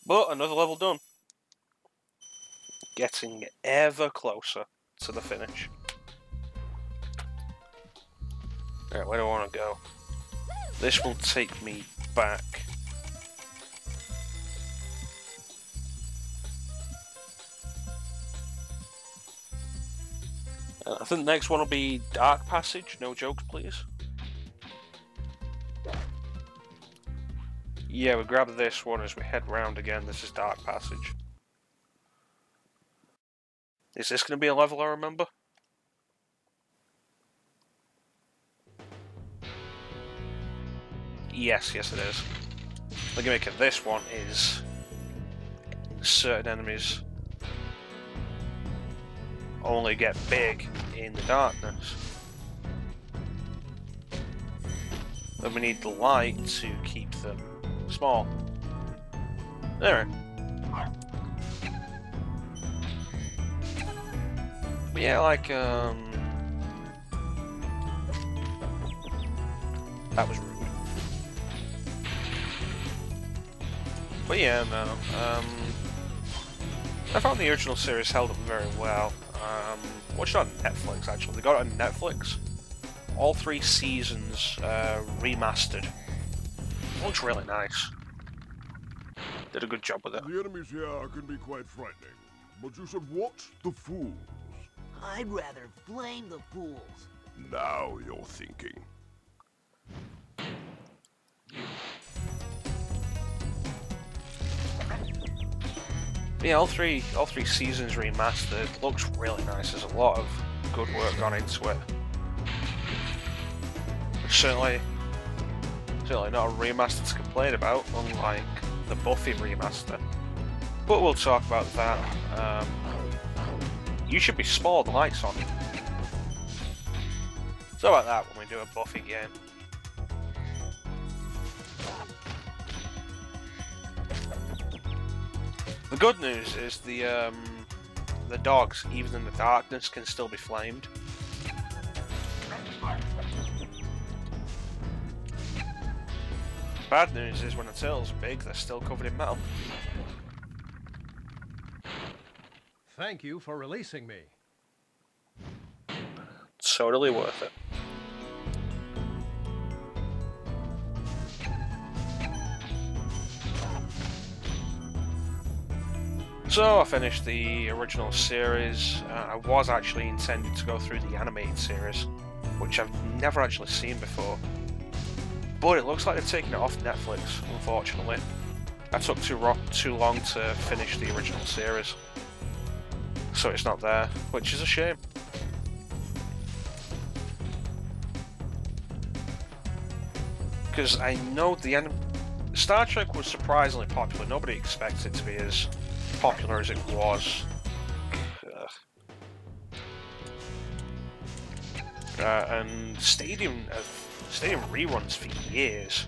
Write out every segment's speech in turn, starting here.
But another level done. Getting ever closer to the finish. Alright, where do I want to go? This will take me back. I think the next one will be Dark Passage. No jokes, please. Yeah, we grab this one as we head round again. This is Dark Passage. Is this going to be a level I remember? Yes, yes it is. The gimmick of this one is certain enemies only get big in the darkness. But we need the light to keep them small. There. But yeah, like that was rude. But yeah, no. I found the original series held up very well. Watched it on Netflix actually. They got it on Netflix. All 3 seasons remastered. Looks really nice. Did a good job with it. The enemies here can be quite frightening, but you should watch the fools. I'd rather flame the fools. Now you're thinking. Yeah, all three seasons remastered. Looks really nice. There's a lot of good work gone into it. Certainly not a remaster to complain about, unlike the Buffy remaster. But we'll talk about that. You should be small, the lights on. So about that when we do a Buffy game. The good news is the dogs, even in the darkness, can still be flamed. Bad news is when the turtles are big, they're still covered in metal. Thank you for releasing me. Totally worth it. So I finished the original series. I was actually intending to go through the animated series, which I've never actually seen before. But it looks like they're taking it off Netflix, unfortunately. I took too long to finish the original series, so it's not there, which is a shame. Because I know Star Trek was surprisingly popular. Nobody expected it to be as popular as it was. And stadium reruns for years.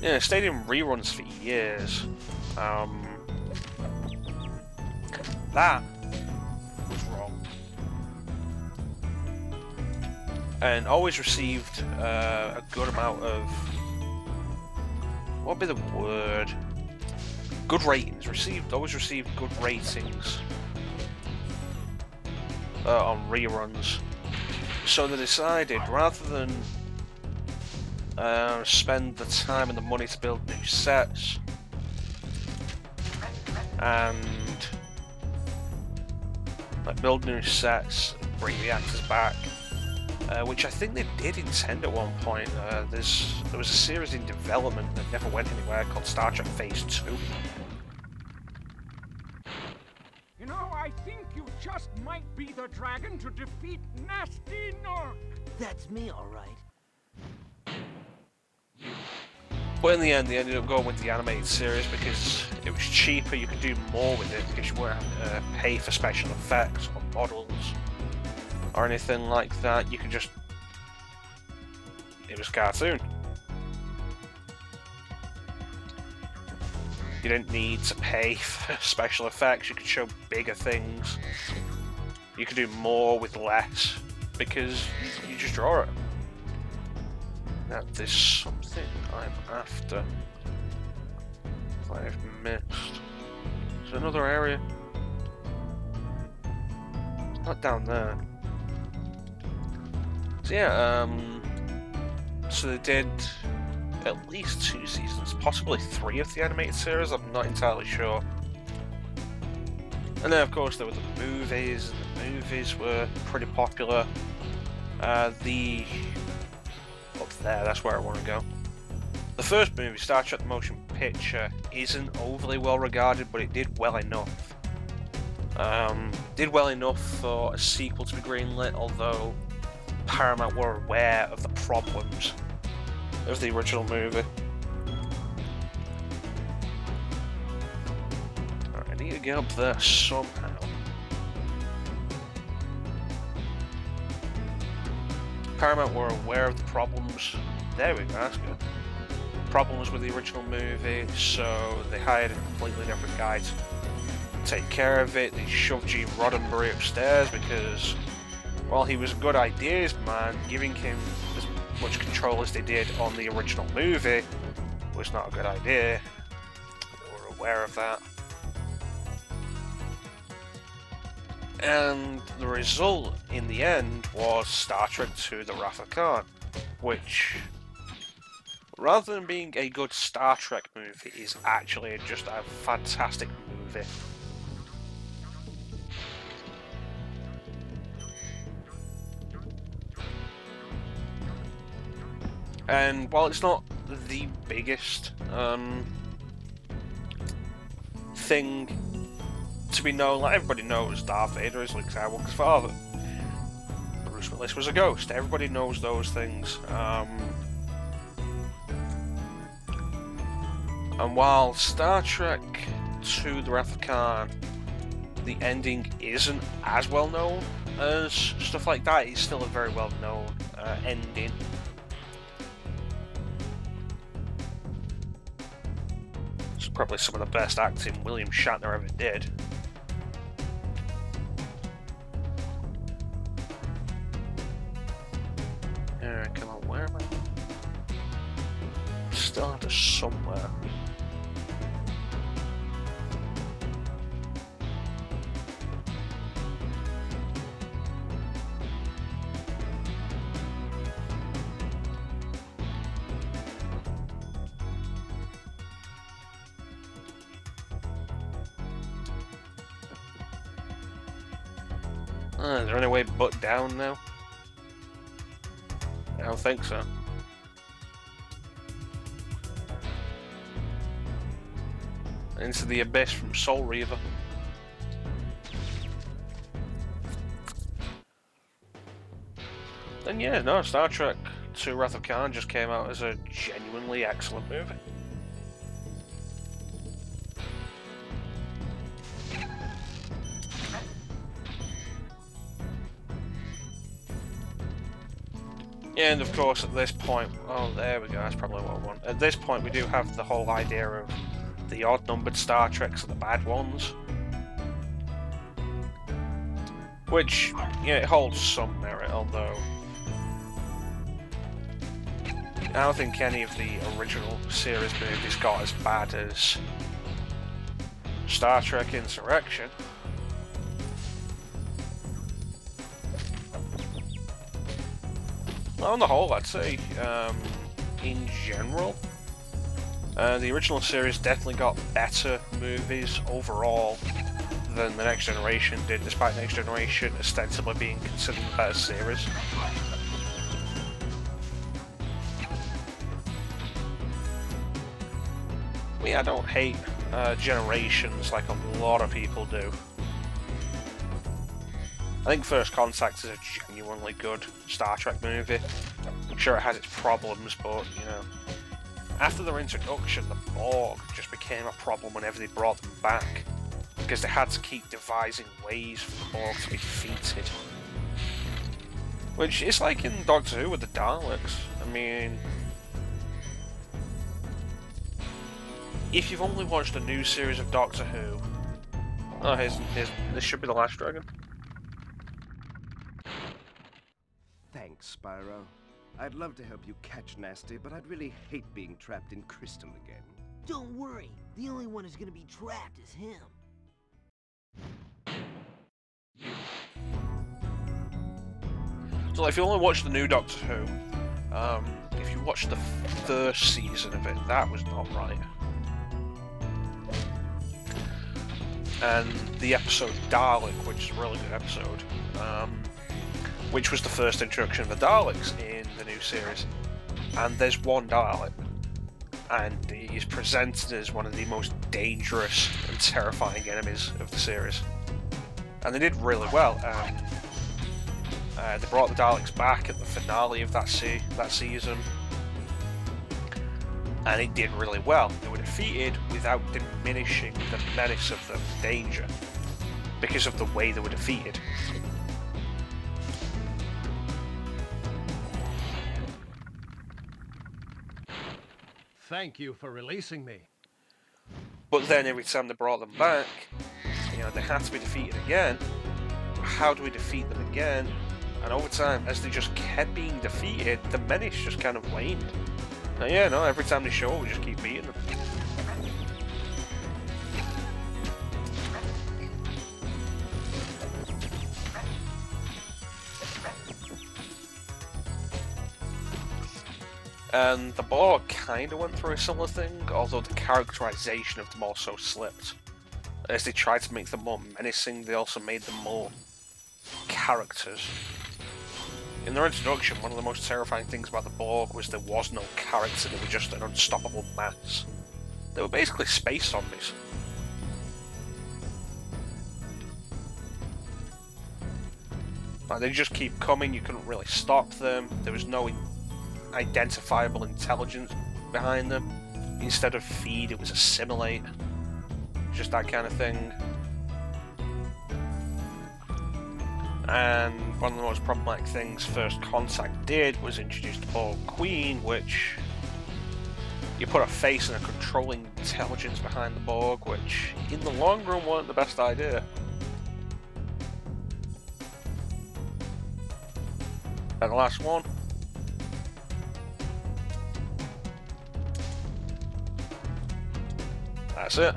Yeah, stadium reruns for years. That was wrong. And always received a good amount of, what would be the word? Good ratings. Always received good ratings on reruns. So they decided, rather than spend the time and the money to build new sets and build new sets, bring the actors back, which I think they did intend at one point. There was a series in development that never went anywhere called Star Trek Phase 2. You know, I think you just might be the dragon to defeat Nasty Nork. That's me, all right. But in the end, they ended up going with the animated series because it was cheaper. You could do more with it because you weren't having to pay for special effects or models or anything like that. You could just... It was a cartoon. You didn't need to pay for special effects. You could show bigger things. You could do more with less because you just draw it. Now, there's something I'm after that I've missed. There's another area. It's not down there. So yeah, so they did at least 2 seasons, possibly 3 of the animated series, I'm not entirely sure. And then of course there were the movies, and the movies were pretty popular. Up there, that's where I want to go. The first movie, Star Trek the Motion Picture, isn't overly well regarded, but it did well enough. Did well enough for a sequel to be greenlit, although Paramount were aware of the problems of the original movie. Right, I need to get up there somehow. Paramount were aware of the problems. There we go, that's good. Problems with the original movie, so they hired a completely different guy to take care of it. They shoved Gene Roddenberry upstairs because, well, he was a good ideas man. Giving him as much control as they did on the original movie was not a good idea. They were aware of that. And the result, in the end, was Star Trek II: The Wrath of Khan, which, rather than being a good Star Trek movie, is actually just a fantastic movie. And while it's not the biggest thing to be known, like everybody knows Darth Vader is Luke Skywalker's father. Bruce Willis was a ghost. Everybody knows those things. And while Star Trek II: The Wrath of Khan, the ending isn't as well known as stuff like that, it's still a very well known ending. It's probably some of the best acting William Shatner ever did. Come on, where am I? Still have to somewhere. Is there any way but down now? I don't think so. Into the Abyss from Soul Reaver. And yeah, no, Star Trek II: Wrath of Khan just came out as a genuinely excellent movie. And of course at this point, oh there we go, that's probably what I want. At this point we do have the whole idea of the odd-numbered Star Treks are the bad ones. Which, yeah, it holds some merit, although I don't think any of the original series movies got as bad as Star Trek Insurrection. On the whole, I'd say, in general, the original series definitely got better movies overall than the Next Generation did, despite Next Generation ostensibly being considered the better series. Yeah, I don't hate Generations like a lot of people do. I think First Contact is a genuinely good Star Trek movie. I'm sure it has its problems, but, you know, after their introduction, the Borg just became a problem whenever they brought them back, because they had to keep devising ways for the Borg to be defeated. Which is like in Doctor Who with the Daleks. I mean, if you've only watched a new series of Doctor Who... Oh, this should be the last dragon. Thanks, Spyro. I'd love to help you catch Nasty, but I'd really hate being trapped in Crystal again. Don't worry. The only one who's gonna be trapped is him. So if you only watch the new Doctor Who, if you watch the first season of it, that was not right. And the episode Dalek, which is a really good episode, which was the first introduction of the Daleks in the new series. And there's one Dalek, and he is presented as one of the most dangerous and terrifying enemies of the series. And they did really well. They brought the Daleks back at the finale of that season, and it did really well. They were defeated without diminishing the menace of the danger, because of the way they were defeated. Thank you for releasing me. But then every time they brought them back, they had to be defeated again. How do we defeat them again? And over time, as they just kept being defeated, the menace just kind of waned. And every time they show up, we just keep beating them. And the Borg kind of went through a similar thing, although the characterization of them also slipped. As they tried to make them more menacing, they also made them more characters. In their introduction, one of the most terrifying things about the Borg was there was no character, they were just an unstoppable mass. They were basically space zombies. Like, they just keep coming, you couldn't really stop them, there was no identifiable intelligence behind them. Instead of feed, it was assimilate. Just that kind of thing. And one of the most problematic things First Contact did was introduce the Borg Queen, which you put a face and a controlling intelligence behind the Borg, which in the long run weren't the best idea. And the last one. That's it.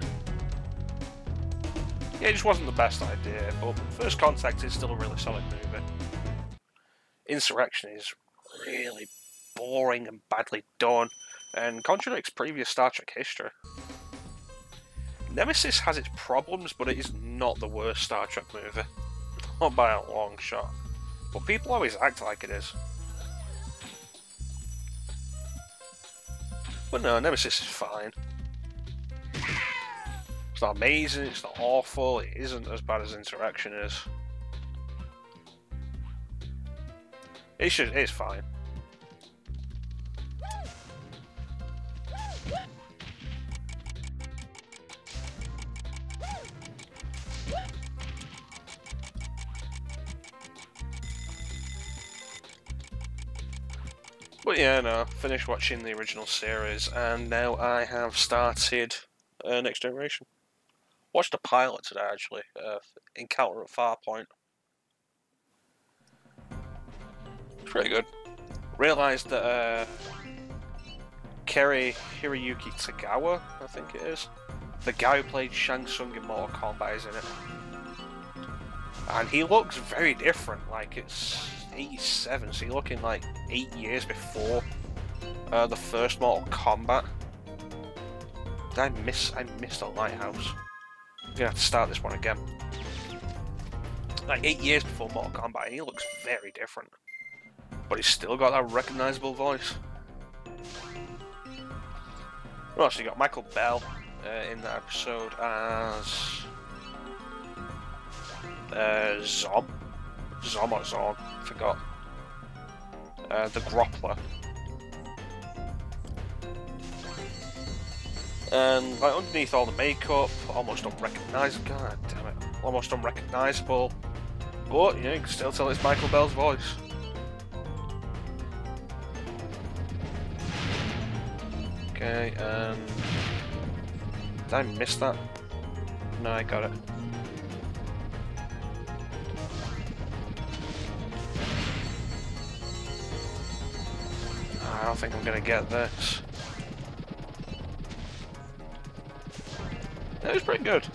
Yeah, it just wasn't the best idea, but First Contact is still a really solid movie. Insurrection is really boring and badly done, and contradicts previous Star Trek history. Nemesis has its problems, but it is not the worst Star Trek movie. Not by a long shot. But people always act like it is. But no, Nemesis is fine. It's not amazing, it's not awful, it isn't as bad as Insurrection is. It's fine. But yeah, no, finished watching the original series, and now I have started Next Generation. Watched a pilot today, actually. Encounter at Farpoint. It's pretty good. Realised that Hiroyuki Tagawa, I think it is, the guy who played Shang Tsung in Mortal Kombat, is in it. And he looks very different. Like, it's 87, so you're looking like 8 years before the first Mortal Kombat. I missed the Lighthouse. I'm gonna have to start this one again. Like 8 years before Mortal Kombat, and he looks very different. But he's still got that recognisable voice. Well, so you got Michael Bell in that episode as Zom or Zorn, forgot. The Groppler. And like underneath all the makeup, almost unrecognisable. God damn it, almost unrecognisable. But you can still tell it's Michael Bell's voice. Okay, did I miss that? No, I got it. I don't think I'm gonna get this. It was pretty good.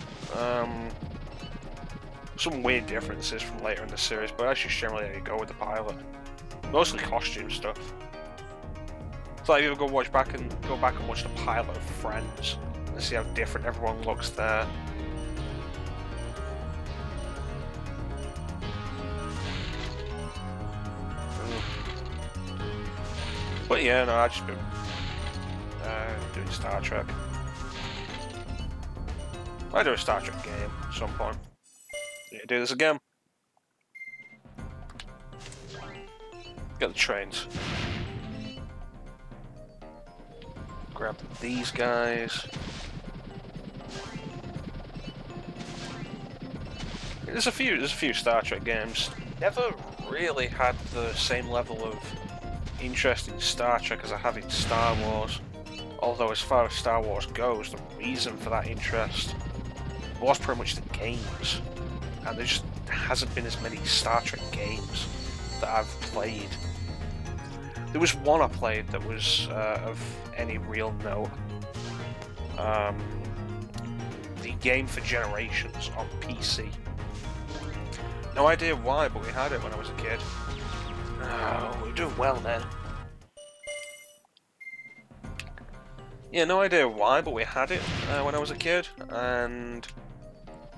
Some weird differences from later in the series, but that's just generally how you go with the pilot. Mostly costume stuff. So like you go back and watch the pilot of Friends and see how different everyone looks there. But yeah, no, I've just been doing Star Trek. I do a Star Trek game at some point. Yeah, do this again. Get the trains. Grab these guys. There's a few Star Trek games. Never really had the same level of interest in Star Trek as I have in Star Wars. Although as far as Star Wars goes, the reason for that interest was pretty much the games. And there just hasn't been as many Star Trek games that I've played. There was one I played that was of any real note. The Game for Generations on PC. No idea why, but we had it when I was a kid. Oh, we were doing well then. Yeah, no idea why, but we had it when I was a kid, and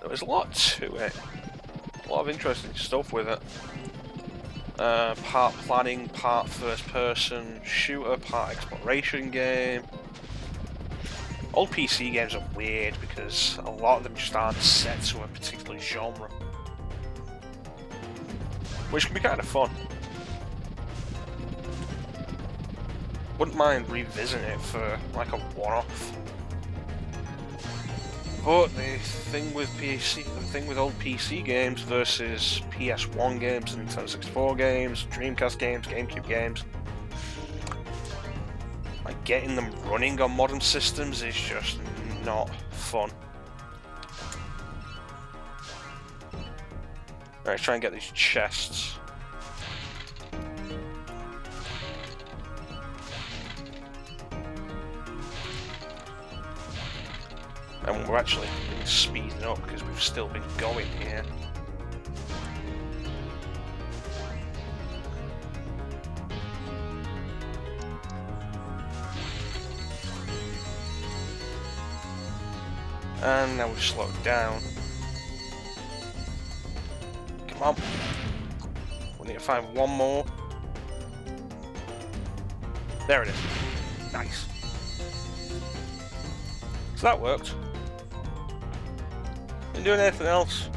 there was a lot to it. A lot of interesting stuff with it. Part planning, part first person shooter, part exploration game. Old PC games are weird because a lot of them just aren't set to a particular genre. Which can be kind of fun. Wouldn't mind revisiting it for like a one-off. But the thing with old PC games versus PS1 games, Nintendo 64 games, Dreamcast games, GameCube games, like getting them running on modern systems is just not fun. Alright, try and get these chests. And we're actually been speeding up because we've still been going here. And now we've slowed down. Come on. We need to find one more. There it is. Nice. So that worked. Been doing anything else?